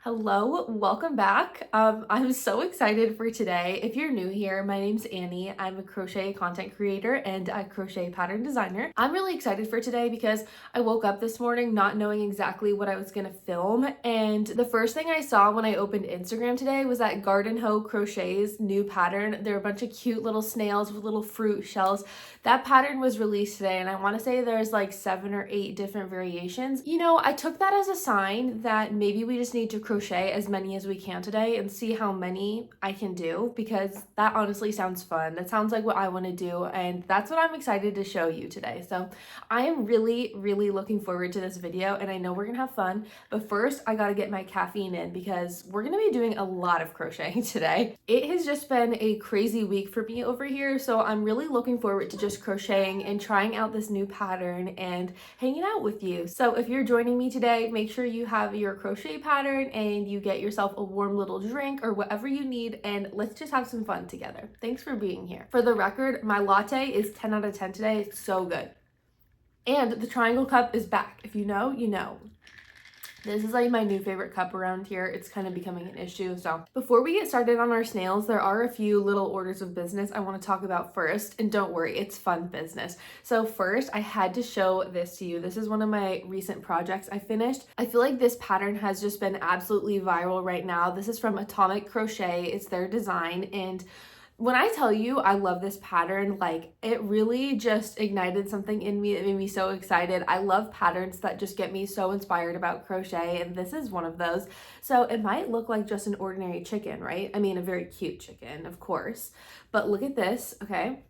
Hello, welcome back. I'm so excited for today. If you're new here, my name's Annie. I'm a crochet content creator and a crochet pattern designer. I'm really excited for today because I woke up this morning not knowing exactly what I was gonna film, and the first thing I saw when I opened Instagram today was that Garden Hoe Crochet's new pattern. They're a bunch of cute little snails with little fruit shells. That pattern was released today, and I want to say there's like 7 or 8 different variations. You know, I took that as a sign that maybe we just need to crochet as many as we can today and see how many I can do, because that honestly sounds fun. That sounds like what I want to do, and that's what I'm excited to show you today. So I am really looking forward to this video, and I know we're gonna have fun, but first I gotta get my caffeine in because we're gonna be doing a lot of crocheting today. It has just been a crazy week for me over here, so I'm really looking forward to just crocheting and trying out this new pattern and hanging out with you. So if you're joining me today, make sure you have your crochet pattern and you get yourself a warm little drink or whatever you need, and let's just have some fun together. Thanks for being here. For the record, my latte is 10 out of 10 today. It's so good. And the triangle cup is back. If you know, you know. This is like my new favorite cup around here. It's kind of becoming an issue. So before we get started on our snails, there are a few little orders of business I want to talk about first. And don't worry, it's fun business. So first, I had to show this to you. This is one of my recent projects I finished. I feel like this pattern has just been absolutely viral right now. This is from Atomic Crochet. It's their design, and when I tell you I love this pattern, like, it really just ignited something in me that made me so excited. I love patterns that just get me so inspired about crochet, and this is one of those. So it might look like just an ordinary chicken, right? I mean, a very cute chicken, of course. But look at this, okay?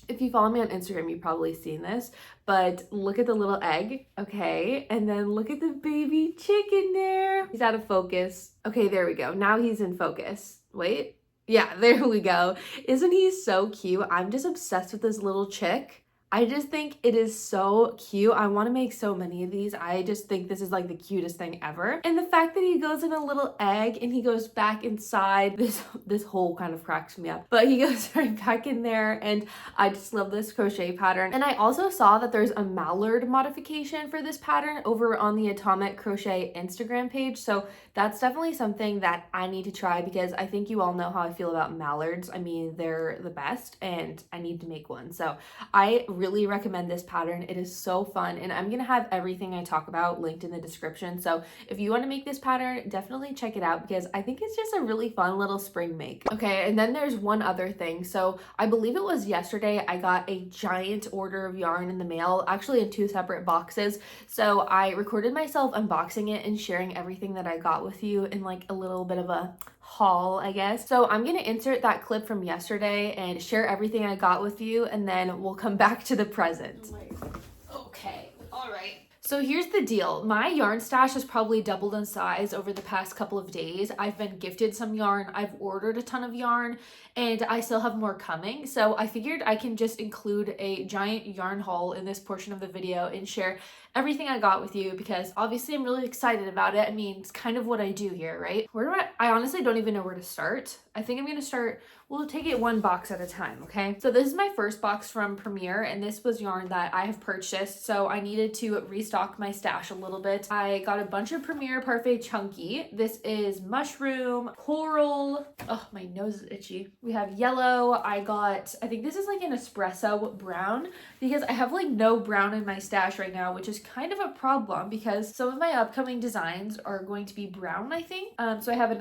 If you follow me on Instagram, you've probably seen this, but look at the little egg, okay? And then look at the baby chicken there. He's out of focus. Okay, there we go. Now he's in focus. Wait. Yeah, there we go. Isn't he so cute? I'm just obsessed with this little chick. I just think it is so cute. I want to make so many of these. I just think this is like the cutest thing ever. And the fact that he goes in a little egg and he goes back inside, this hole kind of cracks me up, but he goes right back in there, and I just love this crochet pattern. And I also saw that there's a mallard modification for this pattern over on the Atomic Crochet Instagram page. So that's definitely something that I need to try, because I think you all know how I feel about mallards. I mean, they're the best, and I need to make one. So I really recommend this pattern. It is so fun, and I'm gonna have everything I talk about linked in the description. So if you want to make this pattern, definitely check it out, because I think it's just a really fun little spring make. Okay, and then there's one other thing. So I believe it was yesterday I got a giant order of yarn in the mail, actually in 2 separate boxes. So I recorded myself unboxing it and sharing everything that I got with you in like a little bit of a haul, I guess. So I'm gonna insert that clip from yesterday and share everything I got with you, and then we'll come back to the present. Okay, all right. So here's the deal. My yarn stash has probably doubled in size over the past couple of days. I've been gifted some yarn, I've ordered a ton of yarn, and I still have more coming. So I figured I can just include a giant yarn haul in this portion of the video and share everything I got with you, because obviously I'm really excited about it. I mean, it's kind of what I do here, right? I honestly don't even know where to start. I think I'm gonna start, we'll take it one box at a time, okay? So this is my first box from Premier, and this was yarn that I have purchased, so I needed to restock my stash a little bit. I got a bunch of Premier Parfait Chunky. This is mushroom, coral, oh, my nose is itchy. We have yellow. I think this is like an espresso brown, because I have like no brown in my stash right now, which is kind of a problem because some of my upcoming designs are going to be brown, I think. So I have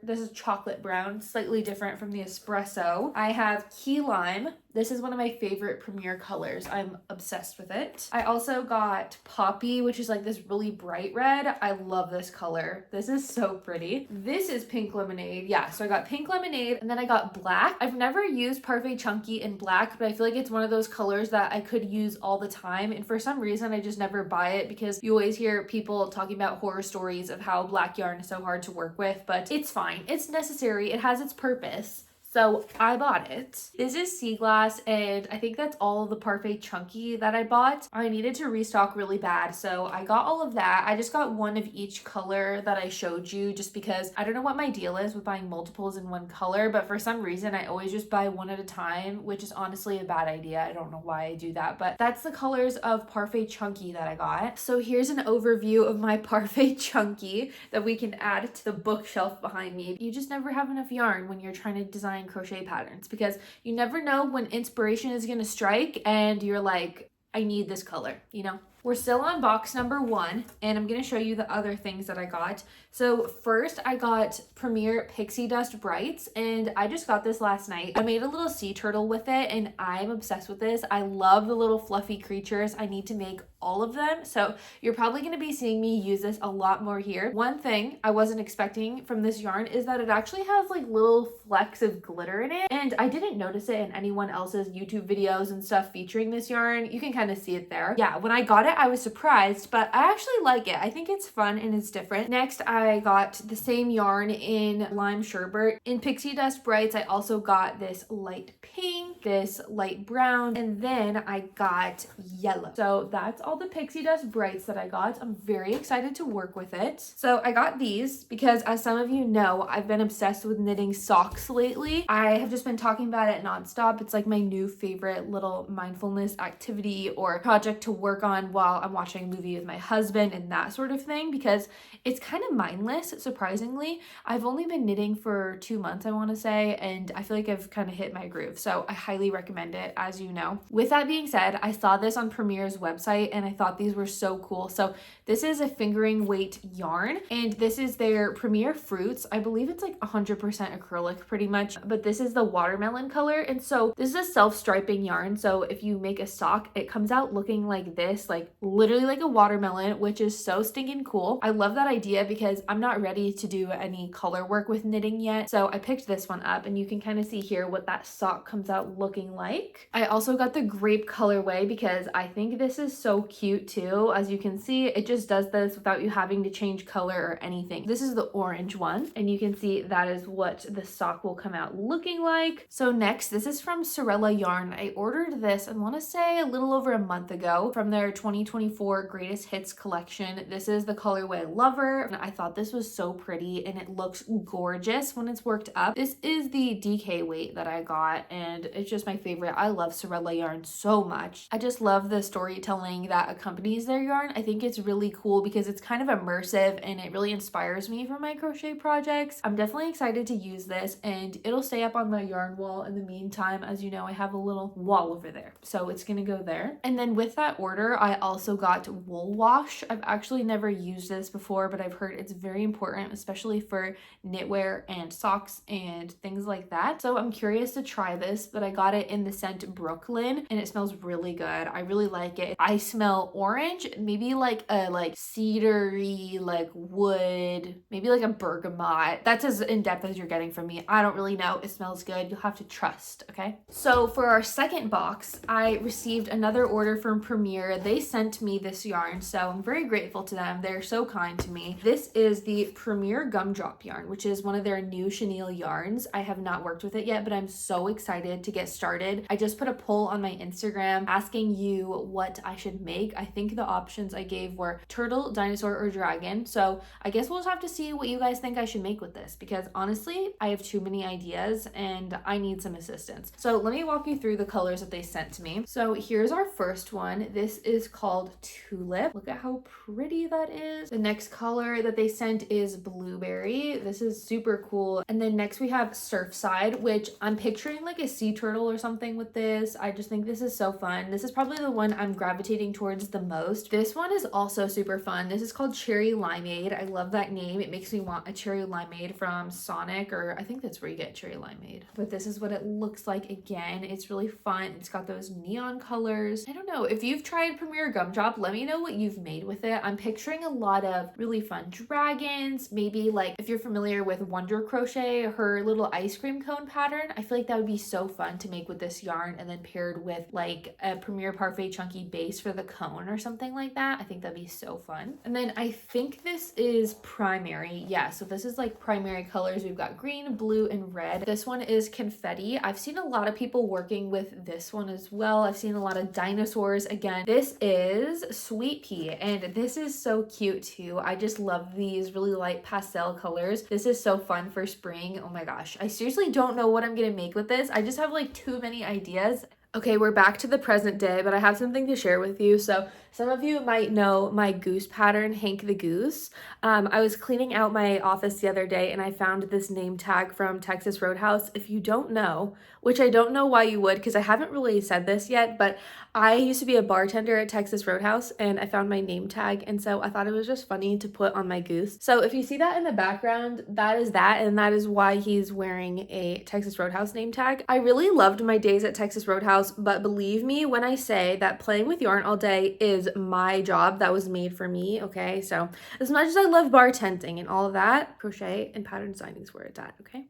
this is chocolate brown, slightly different from the espresso. I have key lime. This is one of my favorite Premier colors. I'm obsessed with it. I also got poppy, which is like this really bright red. I love this color. This is so pretty. This is pink lemonade. Yeah, so I got pink lemonade, and then I got black. I've never used Parfait Chunky in black, but I feel like it's one of those colors that I could use all the time, and for some reason I just never buy it, because you always hear people talking about horror stories of how black yarn is so hard to work with, but it's fine. It's necessary. It has its purpose. So I bought it. This is sea glass, and I think that's all the Parfait Chunky that I bought. I needed to restock really bad, so I got all of that. I just got one of each color that I showed you just because I don't know what my deal is with buying multiples in one color, but for some reason I always just buy one at a time, which is honestly a bad idea. I don't know why I do that, but that's the colors of Parfait Chunky that I got. So here's an overview of my Parfait Chunky that we can add to the bookshelf behind me. You just never have enough yarn when you're trying to design crochet patterns because you never know when inspiration is going to strike and you're like, I need this color, you know? We're still on box number 1, and I'm going to show you the other things that I got. So first I got Premier Pixie Dust Brights, and I just got this last night. I made a little sea turtle with it, and I'm obsessed with this. I love the little fluffy creatures. I need to make all of them, so you're probably going to be seeing me use this a lot more here. One thing I wasn't expecting from this yarn is that it actually has like little flecks of glitter in it, and I didn't notice it in anyone else's YouTube videos and stuff featuring this yarn. You can kind of see it there. Yeah, when I got it, I was surprised, but I actually like it. I think it's fun and it's different. Next, I got the same yarn in Lime Sherbet. In Pixie Dust Brights, I also got this light pink, this light brown, and then I got yellow. So that's all the Pixie Dust Brights that I got. I'm very excited to work with it. So I got these because, as some of you know, I've been obsessed with knitting socks lately. I have just been talking about it nonstop. It's like my new favorite little mindfulness activity or project to work on while I'm watching a movie with my husband and that sort of thing, because it's kind of mindless, surprisingly. I've only been knitting for 2 months, I want to say, and I feel like I've kind of hit my groove. So I highly recommend it, as you know. With that being said, I saw this on Premier's website and I thought these were so cool. So this is a fingering weight yarn, and this is their Premier Fruits. I believe it's like 100% acrylic pretty much, but this is the watermelon color. And so this is a self-striping yarn. So if you make a sock, it comes out looking like this, like literally like a watermelon, which is so stinking cool. I love that idea because I'm not ready to do any color work with knitting yet. So I picked this one up, and you can kind of see here what that sock comes out looking like. I also got the grape colorway because I think this is so cute too. As you can see, it just does this without you having to change color or anything. This is the orange one, and you can see that is what the sock will come out looking like. So next, this is from Sorella Yarn. I ordered this, I want to say a little over a month ago, from their 2024 Greatest Hits collection. This is the colorway Lover, and I thought this was so pretty and it looks gorgeous when it's worked up. This is the DK weight that I got, and it's just my favorite. I love Sorella Yarn so much. I just love the storytelling that accompanies their yarn. I think it's really cool because it's kind of immersive and it really inspires me for my crochet projects. I'm definitely excited to use this, and it'll stay up on my yarn wall in the meantime. As you know, I have a little wall over there, so it's gonna go there. And then with that order, I also got Wool Wash. I've actually never used this before, but I've heard it's very important, especially for knitwear and socks and things like that. So I'm curious to try this, but I got it in the scent Brooklyn, and it smells really good. I really like it. I smell orange, maybe like a cedary, like wood, maybe like a bergamot. That's as in-depth as you're getting from me. I don't really know. It smells good. You'll have to trust, okay? So for our second box, I received another order from Premier. They sent me this yarn, so I'm very grateful to them. They're so kind to me. This is the Premier Gumdrop yarn, which is one of their new chenille yarns. I have not worked with it yet, but I'm so excited to get started. I just put a poll on my Instagram asking you what I should make. I think the options I gave were turtle, dinosaur, or dragon. So I guess we'll just have to see what you guys think I should make with this, because honestly, I have too many ideas and I need some assistance. So let me walk you through the colors that they sent to me. So here's our first one. This is called Tulip. Look at how pretty that is. The next color that they sent is Blueberry. This is super cool. And then next we have Surfside, which I'm picturing like a sea turtle or something with this. I just think this is so fun. This is probably the one I'm gravitating towards the most. This one is also super fun. This is called Cherry Limeade. I love that name. It makes me want a cherry limeade from Sonic, or I think that's where you get cherry limeade. But this is what it looks like again. It's really fun. It's got those neon colors. I don't know. If you've tried Premier Gumdrop, let me know what you've made with it. I'm picturing a lot of really fun dragons. Maybe like if you're familiar with Wonder Crochet, her little ice cream cone pattern. I feel like that would be so fun to make with this yarn, and then paired with like a Premier Parfait Chunky base for the cone or something like that. I think that'd be so fun. And then I think this is primary. Yeah, so this is like primary colors. We've got green, blue, and red. This one is confetti. I've seen a lot of people working with this one as well. I've seen a lot of dinosaurs. Again, this is sweet pea, and this is so cute too. I just love these really light pastel colors. This is so fun for spring. Oh my gosh. I seriously don't know what I'm gonna make with this. I just have like too many ideas. Okay, we're back to the present day, but I have something to share with you. So some of you might know my goose pattern, Hank the Goose. I was cleaning out my office the other day and I found this name tag from Texas Roadhouse. If you don't know, which I don't know why you would, because I haven't really said this yet, but I used to be a bartender at Texas Roadhouse and I found my name tag, and so I thought it was just funny to put on my goose. So if you see that in the background, that is that, and that is why he's wearing a Texas Roadhouse name tag. I really loved my days at Texas Roadhouse, but believe me when I say that playing with yarn all day is my job that was made for me, okay? So as much as I love bartending and all of that, crochet and pattern designing is where it's at, okay?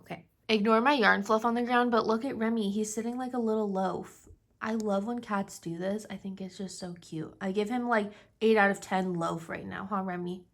Okay. Ignore my yarn fluff on the ground, but look at Remy. He's sitting like a little loaf. I love when cats do this. I think it's just so cute. I give him like 8 out of 10 loaf right now, huh, Remy?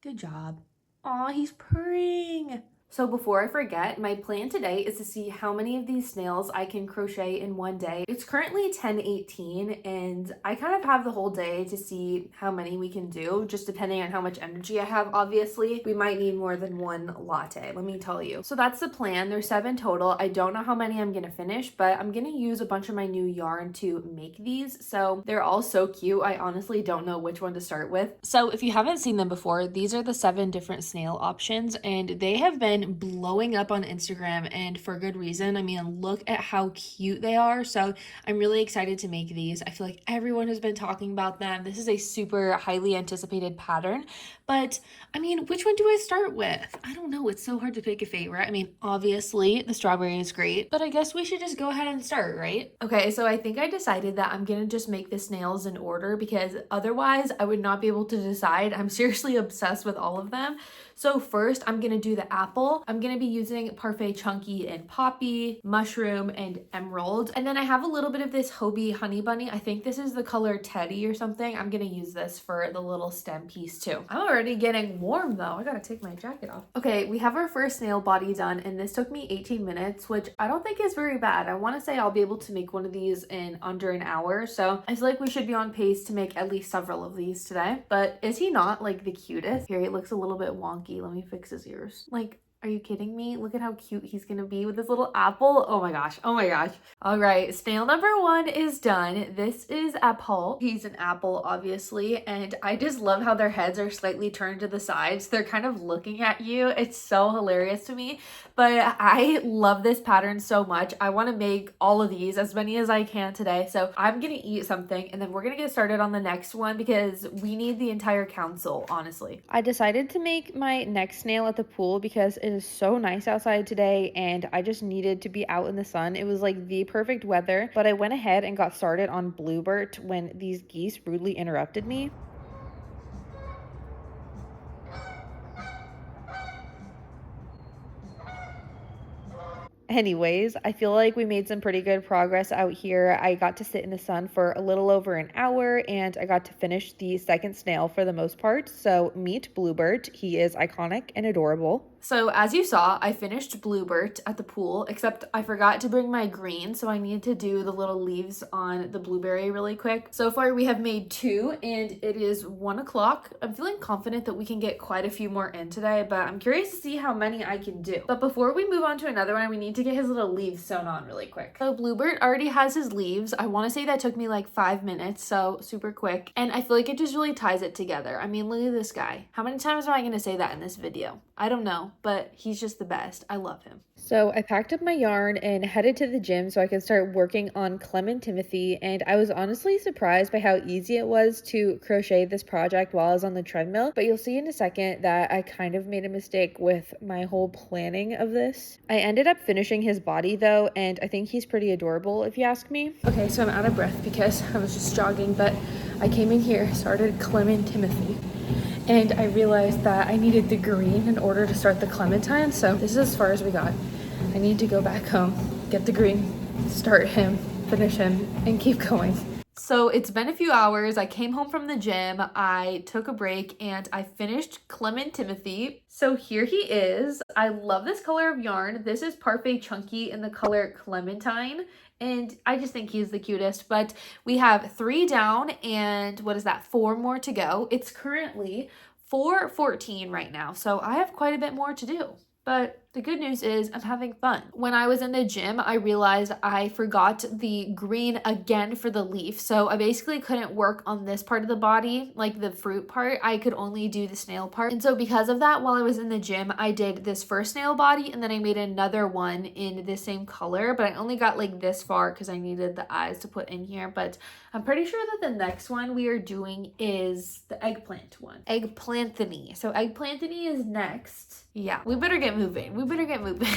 Good job. Aw, he's purring. So before I forget, my plan today is to see how many of these snails I can crochet in one day. It's currently 10:18 and I kind of have the whole day to see how many we can do, just depending on how much energy I have. Obviously, we might need more than one latte, let me tell you. So that's the plan. There's 7 total. I don't know how many I'm gonna finish, but I'm gonna use a bunch of my new yarn to make these. So they're all so cute. I honestly don't know which one to start with. So if you haven't seen them before, these are the 7 different snail options, and they have been blowing up on Instagram, and for good reason. I mean, look at how cute they are. So I'm really excited to make these. I feel like everyone has been talking about them. This is a super highly anticipated pattern, but I mean, which one do I start with? I don't know. It's so hard to pick a favorite. I mean, obviously the strawberry is great, but I guess we should just go ahead and start, right? Okay, so I think I decided that I'm gonna just make the snails in order, because otherwise I would not be able to decide. I'm seriously obsessed with all of them. So first I'm gonna do the apple. I'm gonna be using Parfait Chunky and Poppy, Mushroom, and Emerald. And then I have a little bit of this Hobie Honey Bunny. I think this is the color Teddy or something. I'm gonna use this for the little stem piece too. I'm already getting warm though. I gotta take my jacket off. Okay, we have our first snail body done, and this took me 18 minutes, which I don't think is very bad. I wanna say I'll be able to make one of these in under an hour. So I feel like we should be on pace to make at least several of these today. But is he not like the cutest? Here, he looks a little bit wonky. Let me fix his ears. Like, are you kidding me? Look at how cute he's gonna be with this little apple. Oh my gosh. Oh my gosh. All right, snail number 1 is done. This is Apple. He's an apple, obviously, and I just love how their heads are slightly turned to the sides. They're kind of looking at you. It's so hilarious to me, but I love this pattern so much. I want to make all of these, as many as I can today. So I'm gonna eat something and then we're gonna get started on the next one, because we need the entire council, honestly. I decided to make my next snail at the pool because it is so nice outside today and I just needed to be out in the sun. It was like the perfect weather, but I went ahead and got started on Bluebird when these geese rudely interrupted me. Anyways, I feel like we made some pretty good progress out here. I got to sit in the sun for a little over an hour and I got to finish the second snail for the most part. So meet Bluebird. He is iconic and adorable. So as you saw, I finished Bluebird at the pool, except I forgot to bring my green, so I need to do the little leaves on the blueberry really quick. So far we have made 2 and it is 1 o'clock. I'm feeling confident that we can get quite a few more in today, but I'm curious to see how many I can do. But before we move on to another one, we need to get his little leaves sewn on really quick. So Bluebird already has his leaves. I want to say that took me like 5 minutes, so super quick. And I feel like it just really ties it together. I mean, look at this guy. How many times am I going to say that in this video? I don't know, but he's just the best. I love him. So I packed up my yarn and headed to the gym so I could start working on Clem and Timothy, and I was honestly surprised by how easy it was to crochet this project while I was on the treadmill, but you'll see in a second that I kind of made a mistake with my whole planning of this. I ended up finishing his body though, and I think he's pretty adorable if you ask me. Okay, so I'm out of breath because I was just jogging, but I came in here, started Clem and Timothy, and I realized that I needed the green in order to start the clementine, so this is as far as we got. I need to go back home, get the green, start him, finish him, and keep going. So it's been a few hours. I came home from the gym, I took a break, and I finished Clement Timothy. So here he is. I love this color of yarn. This is Parfait Chunky in the color Clementine, and I just think he's the cutest. But we have 3 down, and what is that, 4 more to go. It's currently 4:14 right now, so I have quite a bit more to do. But the good news is I'm having fun. When I was in the gym, I realized I forgot the green again for the leaf. So I basically couldn't work on this part of the body, like the fruit part. I could only do the snail part. And so because of that, while I was in the gym, I did this first snail body and then I made another one in the same color, but I only got like this far because I needed the eyes to put in here. But I'm pretty sure that the next one we are doing is the eggplant one. Eggplanthony. So eggplanthony is next. Yeah, we better get moving. We better get moving.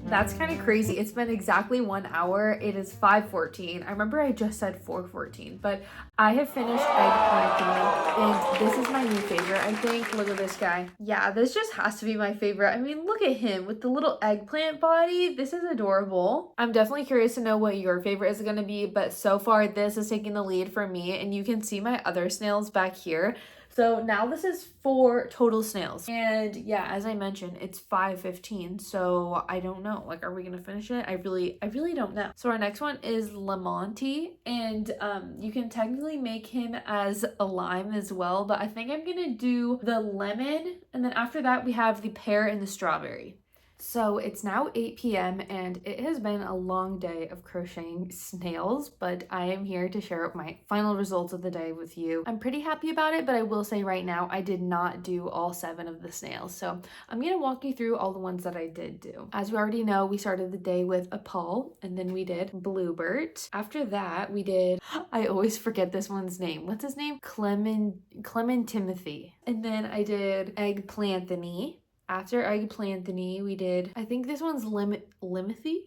That's kind of crazy. It's been exactly 1 hour. It is 5:14. I remember I just said 4:14, but I have finished eggplant, and this is my new favorite, I think. Look at this guy. Yeah, this just has to be my favorite. I mean, look at him with the little eggplant body. This is adorable. I'm definitely curious to know what your favorite is going to be, but so far this is taking the lead for me, and you can see my other snails back here. So now this is 4 total snails. And yeah, as I mentioned, it's 5:15. So I don't know. Like, are we gonna finish it? I really don't know. So our next one is Lamonti. And you can technically make him as a lime as well. But I think I'm gonna do the lemon. And then after that, we have the pear and the strawberry. So it's now 8 p.m. and it has been a long day of crocheting snails, but I am here to share my final results of the day with you. I'm pretty happy about it, but I will say right now I did not do all 7 of the snails. So I'm going to walk you through all the ones that I did do. As we already know, we started the day with a Paul, and then we did Bluebird. After that, we did, I always forget this one's name. What's his name? Clement Timothy. And then I did Eggplanthony. After eggplanthony, we did, I think this one's Limothy?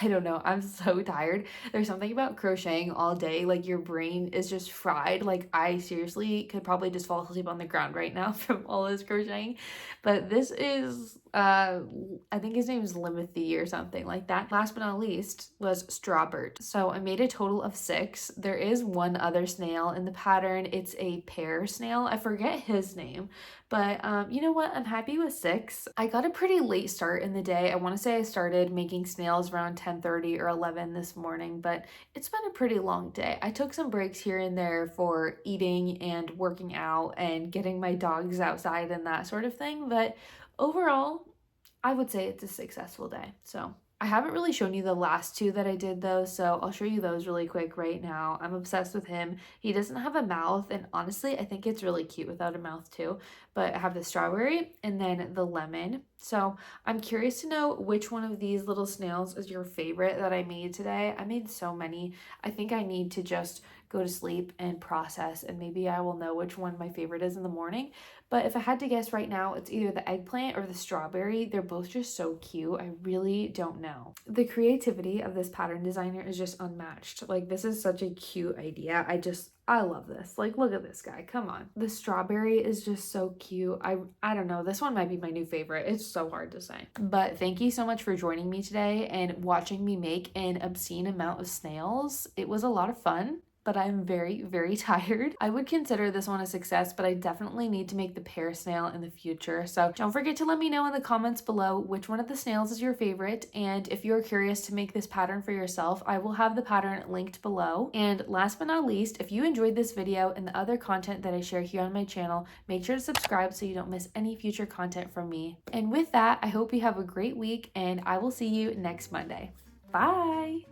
I don't know. I'm so tired. There's something about crocheting all day. Like, your brain is just fried. Like, I seriously could probably just fall asleep on the ground right now from all this crocheting. But this is, I think his name is Limothy or something like that. Last but not least was Strawbird. So I made a total of 6. There is one other snail in the pattern. It's a pear snail. I forget his name. But you know what? I'm happy with 6. I got a pretty late start in the day. I want to say I started making snails around 10:30 or 11 this morning, but it's been a pretty long day. I took some breaks here and there for eating and working out and getting my dogs outside and that sort of thing. But overall, I would say it's a successful day. So I haven't really shown you the last 2 that I did though, so I'll show you those really quick right now. I'm obsessed with him. He doesn't have a mouth, and honestly, I think it's really cute without a mouth too. But I have the strawberry and then the lemon. So I'm curious to know which one of these little snails is your favorite that I made today. I made so many. I think I need to just go to sleep and process, and maybe I will know which one my favorite is in the morning. But if I had to guess right now, it's either the eggplant or the strawberry. They're both just so cute. I really don't know. The creativity of this pattern designer is just unmatched. Like, this is such a cute idea. I love this. Like, look at this guy. Come on. The strawberry is just so cute. I don't know. This one might be my new favorite. It's so hard to say. But thank you so much for joining me today and watching me make an obscene amount of snails. It was a lot of fun, but I'm very, very tired. I would consider this one a success, but I definitely need to make the pear snail in the future. So don't forget to let me know in the comments below which one of the snails is your favorite. And if you're curious to make this pattern for yourself, I will have the pattern linked below. And last but not least, if you enjoyed this video and the other content that I share here on my channel, make sure to subscribe so you don't miss any future content from me. And with that, I hope you have a great week, and I will see you next Monday. Bye!